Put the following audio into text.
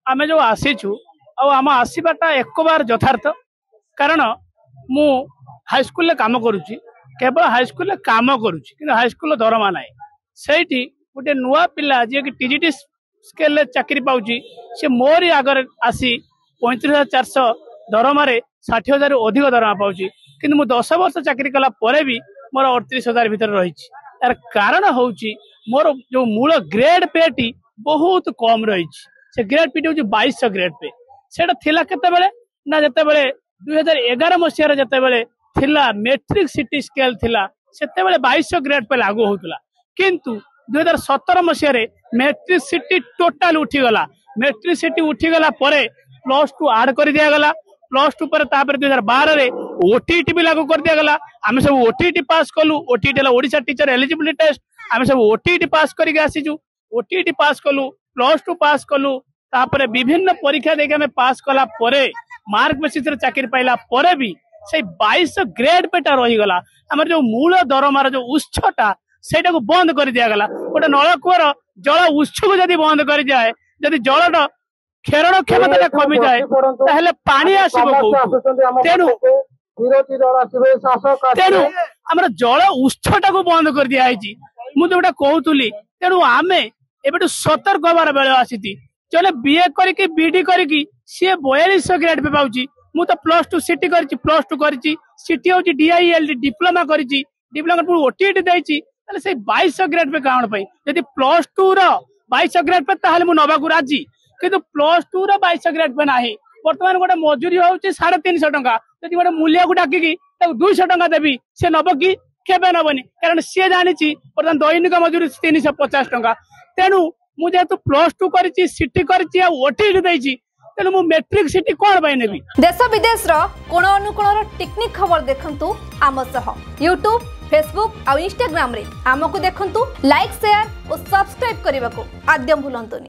आम जो आसीचु आम आसवाटा एक बार यथार्थ कारण मु हाईस्कल काम करुच्ची केवल हाईस्कल काम करुच्ची हाईस्कल दरमा ना से गोटे नुआ पिला जी कि टीजीटी स्केल चाकरी पाऊँच सी मोरी आगर आसी 35,400 दरमार 60,000 अधिक दरमा पाऊँच कि 10 वर्ष चाकरी कला भी मोर 38,000 भितर रही यार कारण हूँ मोर जो मूल ग्रेड पे टी बहुत कम रही से ग्रेड पी टी हूँ 2200 ग्रेड पे सेटा थिला केते बेले ना जते बेले 2011 मसीह जते बेले थिला मेट्रिक सिटी स्केल थिला सेते बेले 2200 ग्रेड पे लागू होतला किंतु 2017 मसीह मेट्रिक सिटी टोटाल उठीगला मेट्रिक सिटी उठीगला परे +2 आड कर दिया गला +2 पर तापर 2012 रे ओटीटी भी लागू कर दिया गला आमे सब ओटीटी पास कलु ओटीटी ला ओडिसा टीचर एलिजिबिलिटी टेस्ट आमे सब ओटीटी पास करके आसीजु ओटीटी पास कलु +2 पास कलु तापर विभिन्न परीक्षा देके हमें पास कला परे मार्क बेसिस रे चाकरी पाइला परे भी से 2200 ग्रेड पेटा रही गला हमर जो मूल दरमार जो उत्सटा सेटा को बंद कर दिया गला गोटे नलकूर जल उत्स को जदि बंद कर जाए जदि जलटा खेरण क्षमता कमी जाए ताहले पानी आसीबो तेनु तेनु हमर जल उत्सटा को बंद कर दिया है मु जोटा कहतुली तेनु आमे एबेटु सतर्क होबार बेले आसीती चले बीए करके बीडी करके सी 4200 ग्रेड पे पाउची मु तो +2 सिटी करची +2 करची सिटी होची डीआईएलडी डिप्लोमा करची डिप्लोमा पर ओटीटी देची ताले से 2200 ग्रेड पे काउंट पई यदि +2 रो 2200 ग्रेड पे ताहले मु नबा को राजी किंतु +2 रो 2200 ग्रेड पे नाही वर्तमान गोटे मजूरी होची 350 टंका यदि गोटे मूल्य को डाकी की 200 टंका देबी से नब की केबे नबनी कारण से जानिची वर्तमान दैनिक मजूरी 350 टंका तेनु मु जेतु +2 करची सिटी करची आ ओटीटी देची तेनु मु मैट्रिक सिटी कोन बाय नेबी देश विदेश रो कोण अनुकोण रो टेक्निक खबर देखंतु आम सह YouTube Facebook आ Instagram रे हमकु देखंतु लाइक शेयर और सब्सक्राइब करबा को आद्यम भूलंतुनी।